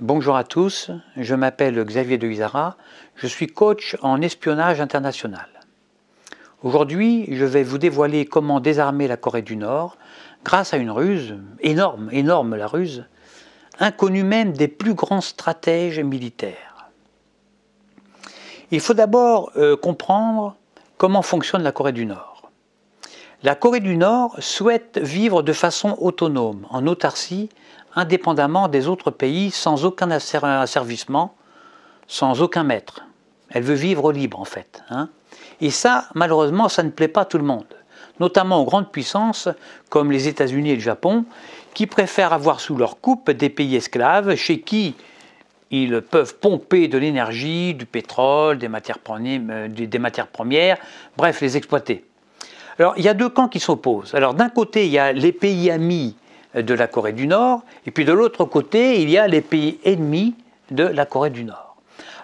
Bonjour à tous, je m'appelle Xavier de Izara, je suis coach en espionnage international. Aujourd'hui, je vais vous dévoiler comment désarmer la Corée du Nord grâce à une ruse, énorme la ruse, inconnue même des plus grands stratèges militaires. Il faut d'abord comprendre comment fonctionne la Corée du Nord. La Corée du Nord souhaite vivre de façon autonome, en autarcie, indépendamment des autres pays, sans aucun asservissement, sans aucun maître. Elle veut vivre libre en fait. Et ça, malheureusement, ça ne plaît pas à tout le monde, notamment aux grandes puissances comme les États-Unis et le Japon, qui préfèrent avoir sous leur coupe des pays esclaves chez qui ils peuvent pomper de l'énergie, du pétrole, des matières premières, bref, les exploiter. Alors, il y a deux camps qui s'opposent. Alors, d'un côté, il y a les pays amis de la Corée du Nord, et puis de l'autre côté, il y a les pays ennemis de la Corée du Nord.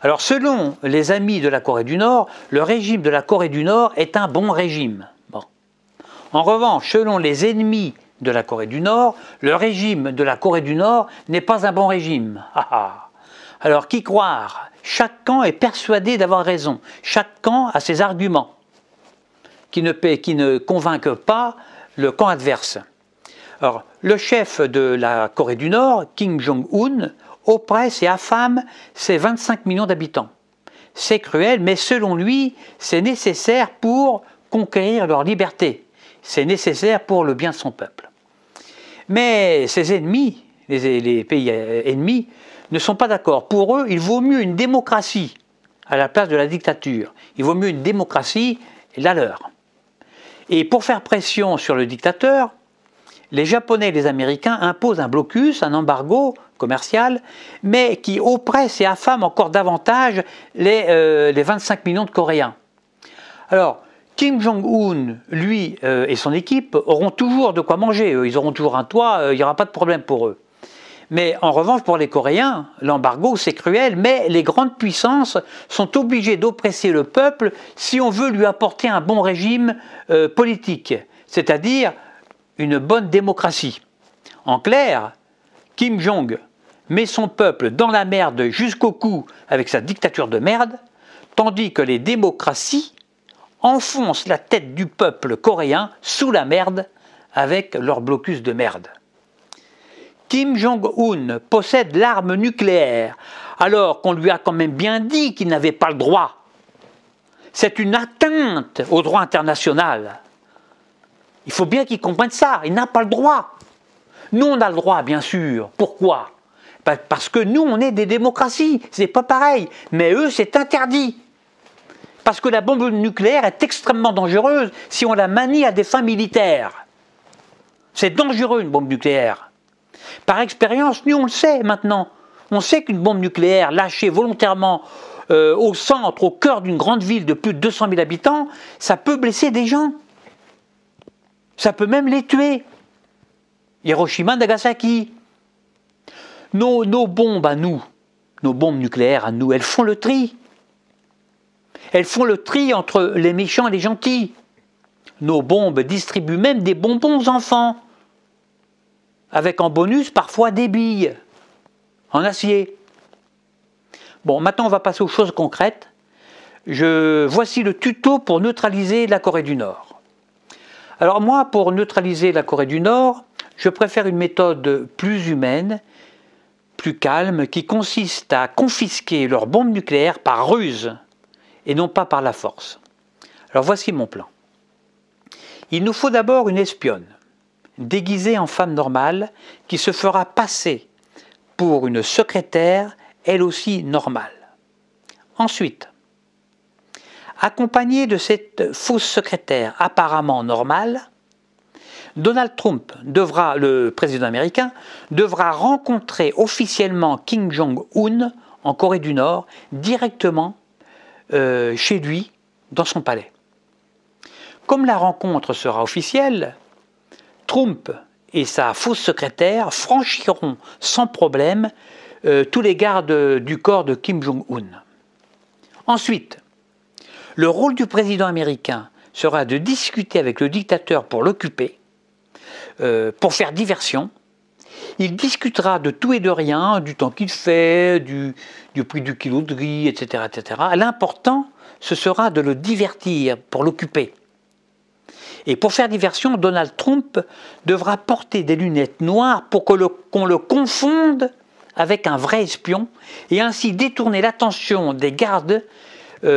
Alors, selon les amis de la Corée du Nord, le régime de la Corée du Nord est un bon régime. Bon. En revanche, selon les ennemis de la Corée du Nord, le régime de la Corée du Nord n'est pas un bon régime. Alors, qui croire? Chaque camp est persuadé d'avoir raison. Chaque camp a ses arguments qui ne convainquent pas le camp adverse. Alors, le chef de la Corée du Nord, Kim Jong-un, oppresse et affame ses 25 millions d'habitants. C'est cruel, mais selon lui, c'est nécessaire pour conquérir leur liberté. C'est nécessaire pour le bien de son peuple. Mais ses ennemis, les pays ennemis, ne sont pas d'accord. Pour eux, il vaut mieux une démocratie à la place de la dictature. Il vaut mieux une démocratie, la leur. Et pour faire pression sur le dictateur, les Japonais et les Américains imposent un blocus, un embargo commercial, mais qui oppresse et affame encore davantage les 25 millions de Coréens. Alors, Kim Jong-un, lui et son équipe auront toujours de quoi manger. Ils auront toujours un toit, il n'y aura pas de problème pour eux. Mais en revanche, pour les Coréens, l'embargo, c'est cruel, mais les grandes puissances sont obligées d'oppresser le peuple si on veut lui apporter un bon régime politique, c'est-à-dire une bonne démocratie. En clair, Kim Jong met son peuple dans la merde jusqu'au cou avec sa dictature de merde, tandis que les démocraties enfoncent la tête du peuple coréen sous la merde avec leur blocus de merde. Kim Jong-un possède l'arme nucléaire, alors qu'on lui a quand même bien dit qu'il n'avait pas le droit. C'est une atteinte au droit international. Il faut bien qu'il comprenne ça, il n'a pas le droit. Nous, on a le droit, bien sûr. Pourquoi? Parce que nous, on est des démocraties, c'est pas pareil. Mais eux, c'est interdit. Parce que la bombe nucléaire est extrêmement dangereuse si on la manie à des fins militaires. C'est dangereux, une bombe nucléaire. Par expérience, nous on le sait maintenant. On sait qu'une bombe nucléaire lâchée volontairement au centre, au cœur d'une grande ville de plus de 200 000 habitants, ça peut blesser des gens. Ça peut même les tuer. Hiroshima, Nagasaki. Nos bombes à nous, nos bombes nucléaires à nous, elles font le tri. Elles font le tri entre les méchants et les gentils. Nos bombes distribuent même des bonbons aux enfants, avec en bonus parfois des billes en acier. Bon, maintenant on va passer aux choses concrètes. Voici le tuto pour neutraliser la Corée du Nord. Alors moi, pour neutraliser la Corée du Nord, je préfère une méthode plus humaine, plus calme, qui consiste à confisquer leurs bombes nucléaires par ruse et non pas par la force. Alors voici mon plan. Il nous faut d'abord une espionne, déguisée en femme normale, qui se fera passer pour une secrétaire, elle aussi normale. Ensuite, accompagnée de cette fausse secrétaire apparemment normale, Donald Trump, le président américain, devra rencontrer officiellement Kim Jong-un en Corée du Nord, directement chez lui, dans son palais. Comme la rencontre sera officielle, Trump et sa fausse secrétaire franchiront sans problème tous les gardes du corps de Kim Jong-un. Ensuite, le rôle du président américain sera de discuter avec le dictateur pour l'occuper, pour faire diversion, Il discutera de tout et de rien, du temps qu'il fait, du prix du kilo de riz, etc., etc. L'important, ce sera de le divertir, pour l'occuper. Et pour faire diversion, Donald Trump devra porter des lunettes noires pour qu'on le confonde avec un vrai espion et ainsi détourner l'attention des gardes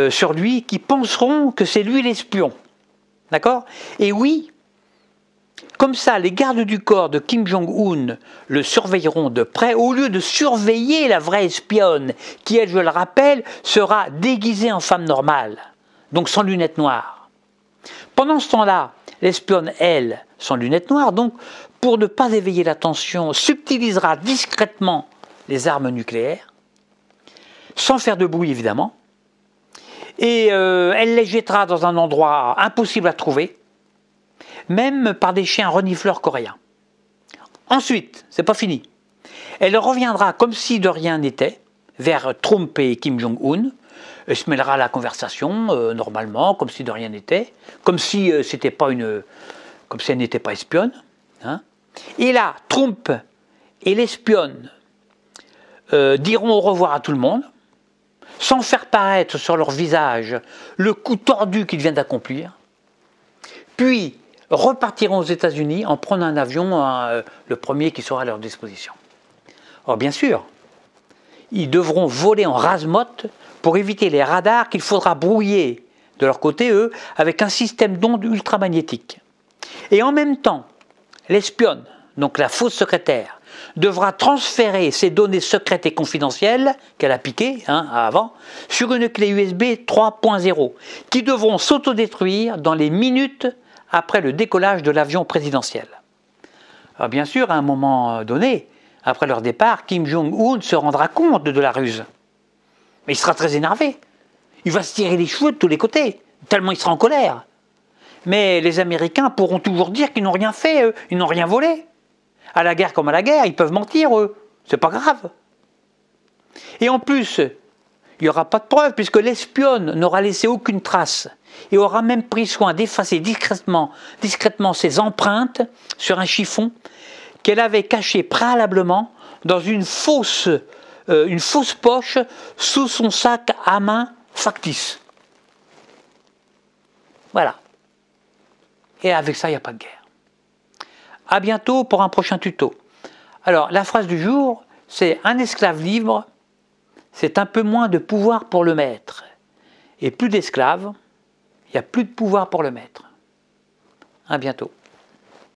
sur lui qui penseront que c'est lui l'espion. D'accord? Et oui, comme ça, les gardes du corps de Kim Jong-un le surveilleront de près au lieu de surveiller la vraie espionne qui, elle, je le rappelle, sera déguisée en femme normale, donc sans lunettes noires. Pendant ce temps-là, l'espionne, elle, sans lunettes noires, donc, pour ne pas éveiller l'attention, subtilisera discrètement les armes nucléaires, sans faire de bruit évidemment, et elle les jettera dans un endroit impossible à trouver, même par des chiens renifleurs coréens. Ensuite, c'est pas fini, elle reviendra comme si de rien n'était, vers Trump et Kim Jong-un, elle se mêlera à la conversation normalement, comme si de rien n'était, comme si c'était pas comme si elle n'était pas espionne. Hein. Et là, Trump et l'espionne diront au revoir à tout le monde, sans faire paraître sur leur visage le coup tordu qu'ils viennent d'accomplir, puis repartiront aux États-Unis en prenant un avion, le premier qui sera à leur disposition. Or, bien sûr, ils devront voler en rase-motte pour éviter les radars qu'il faudra brouiller de leur côté, eux, avec un système d'ondes ultramagnétiques. Et en même temps, l'espionne, donc la fausse secrétaire, devra transférer ses données secrètes et confidentielles qu'elle a piquées avant sur une clé USB 3.0 qui devront s'autodétruire dans les minutes après le décollage de l'avion présidentiel. Alors bien sûr, à un moment donné, après leur départ, Kim Jong-un se rendra compte de la ruse. Mais il sera très énervé. Il va se tirer les cheveux de tous les côtés, tellement il sera en colère. Mais les Américains pourront toujours dire qu'ils n'ont rien fait, eux, ils n'ont rien volé. À la guerre comme à la guerre, ils peuvent mentir, eux. C'est pas grave. Et en plus, il n'y aura pas de preuve puisque l'espionne n'aura laissé aucune trace et aura même pris soin d'effacer discrètement ses empreintes sur un chiffon qu'elle avait caché préalablement dans une fausse poche sous son sac à main factice. Voilà. Et avec ça, il n'y a pas de guerre. À bientôt pour un prochain tuto. Alors, la phrase du jour, c'est « Un esclave libre, c'est un peu moins de pouvoir pour le maître. Et plus d'esclaves, il n'y a plus de pouvoir pour le maître. » À bientôt.